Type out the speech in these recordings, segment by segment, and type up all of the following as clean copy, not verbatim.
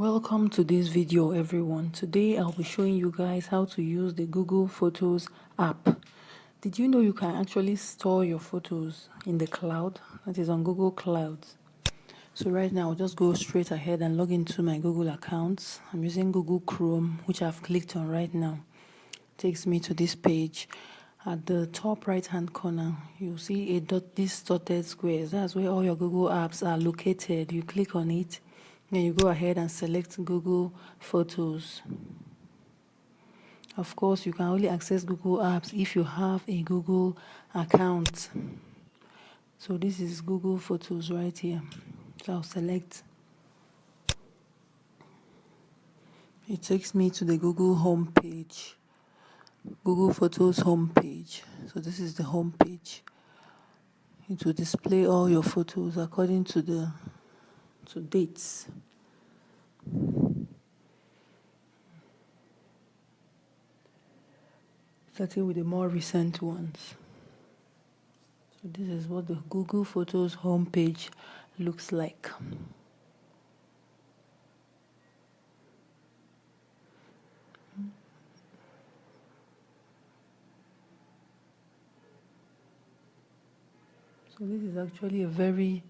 Welcome to this video, everyone. Today I'll be showing you guys how to use the Google Photos app. Did you know you can actually store your photos in the cloud? That is on Google Clouds. So right now I'll just go straight ahead and log into my Google accounts. I'm using Google Chrome, which I've clicked on right now. It takes me to this page. At the top right hand corner, you'll see these dotted squares. That's where all your Google apps are located. You click on it. Then you go ahead and select Google Photos. Of course, you can only access Google Apps if you have a Google account. So this is Google Photos right here. So I'll select. It takes me to the Google home page. Google Photos home page. So this is the home page. It will display all your photos according to dates. Starting with the more recent ones. So this is what the Google Photos homepage looks like. So this is actually a very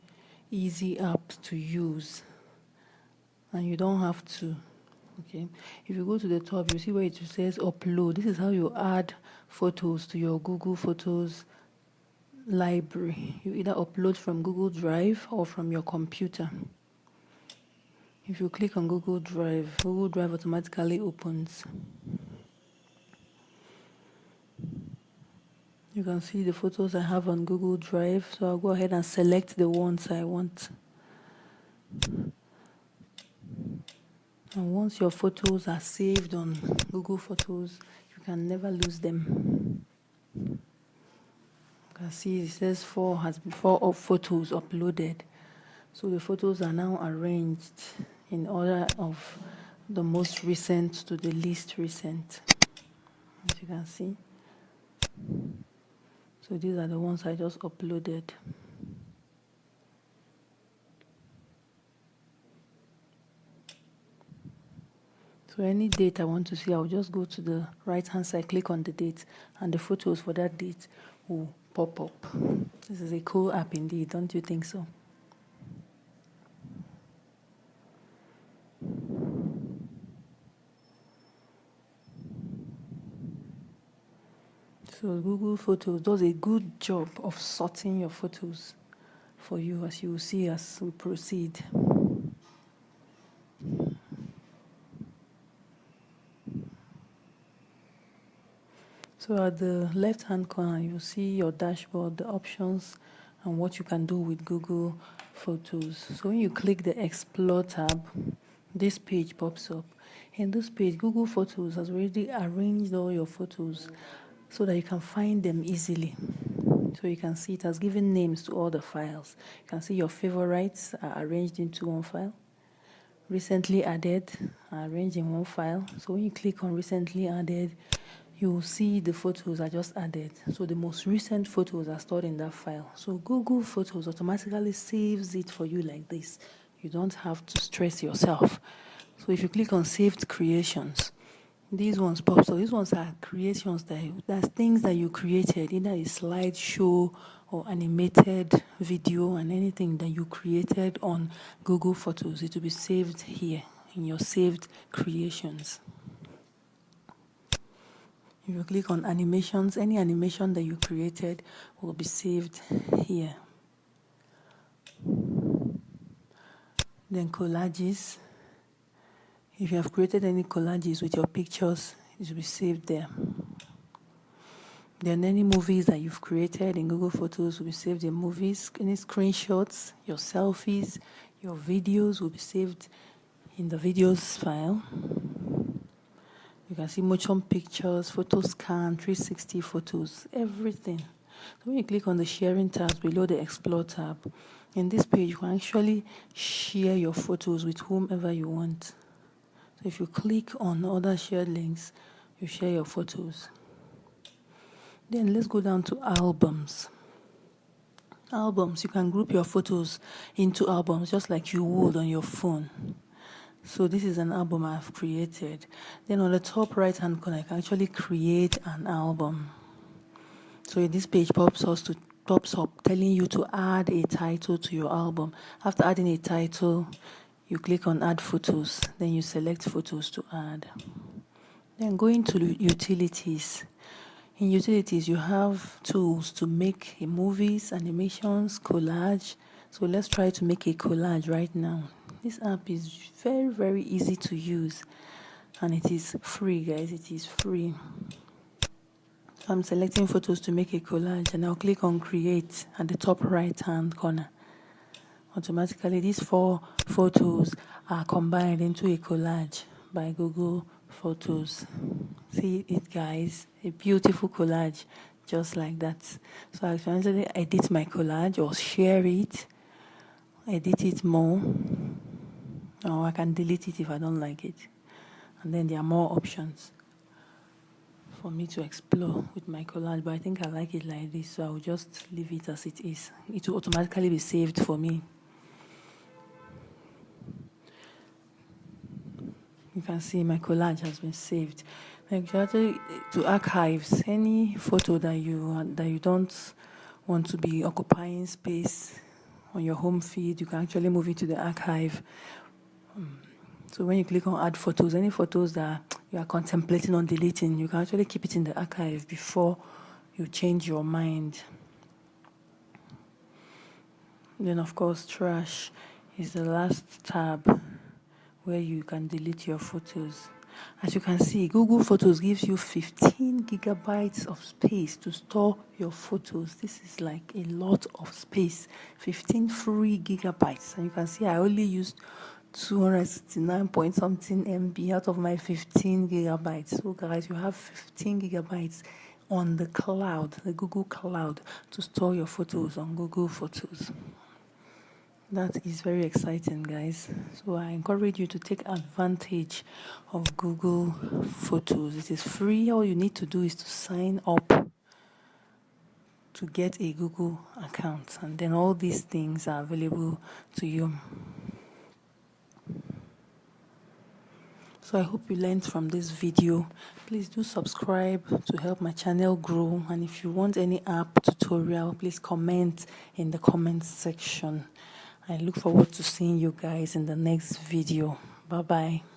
easy app to use, and you don't have to. Okay, if you go to the top, you see where it says upload. This is how you add photos to your Google Photos library. You either upload from Google Drive or from your computer. If you click on Google Drive automatically opens. You can see the photos I have on Google Drive, so I'll go ahead and select the ones I want. And once your photos are saved on Google Photos, you can never lose them. You can see it says 4 photos uploaded. So the photos are now arranged in order of the most recent to the least recent, as you can see. So these are the ones I just uploaded. So any date I want to see, I'll just go to the right hand side, click on the date, and the photos for that date will pop up. This is a cool app indeed, don't you think so? So Google Photos does a good job of sorting your photos for you, as you will see as we proceed. So at the left hand corner, you'll see your dashboard, the options, and what you can do with Google Photos. So when you click the Explore tab, this page pops up. In this page, Google Photos has already arranged all your photos so that you can find them easily. So you can see it has given names to all the files. You can see your favorites are arranged into one file. Recently added are arranged in one file. So when you click on recently added, you will see the photos I just added. So the most recent photos are stored in that file. So Google Photos automatically saves it for you like this. You don't have to stress yourself. So if you click on saved creations, these ones pop. So these ones are creations that's things that you created, either a slideshow or animated video, and anything that you created on Google Photos, it will be saved here in your saved creations. If you click on animations, any animation that you created will be saved here. Then collages. If you have created any collages with your pictures, it will be saved there. Then any movies that you've created in Google Photos will be saved in movies. Any screenshots, your selfies, your videos will be saved in the videos file. You can see motion pictures, photo scan, 360 photos, everything. So when you click on the sharing tabs below the Explore tab, in this page you can actually share your photos with whomever you want. So if you click on other shared links, you share your photos. Then let's go down to albums. Albums, you can group your photos into albums just like you would on your phone. So this is an album I've created. Then on the top right hand corner, I can actually create an album. So this page pops up telling you to add a title to your album. After adding a title, you click on add photos, then you select photos to add. Then going to utilities. In utilities, you have tools to make movies, animations, collage. So let's try to make a collage right now. This app is very, very easy to use, and it is free, guys. It is free. So I'm selecting photos to make a collage, and I'll click on create at the top right hand corner. Automatically, these 4 photos are combined into a collage by Google Photos. See it, guys, a beautiful collage just like that. So I can actually edit my collage or share it, edit it more, or I can delete it if I don't like it. And then there are more options for me to explore with my collage, but I think I like it like this, so I'll just leave it as it is. It will automatically be saved for me. You can see my collage has been saved. Exactly, to archives, any photo that you don't want to be occupying space on your home feed, you can actually move it to the archive. So when you click on add photos, any photos that you are contemplating on deleting, you can actually keep it in the archive before you change your mind. Then of course, trash is the last tab where you can delete your photos. As you can see, Google Photos gives you 15 gigabytes of space to store your photos. This is like a lot of space, 15 free gigabytes. And you can see I only used 269 point something MB out of my 15 gigabytes. So guys, you have 15 gigabytes on the cloud, the Google Cloud, to store your photos on Google Photos. That is very exciting, guys. So I encourage you to take advantage of Google Photos. It is free. All you need to do is to sign up to get a Google account, and then all these things are available to you. So I hope you learned from this video. Please do subscribe to help my channel grow, and if you want any app tutorial, please comment in the comment section. I look forward to seeing you guys in the next video. Bye bye.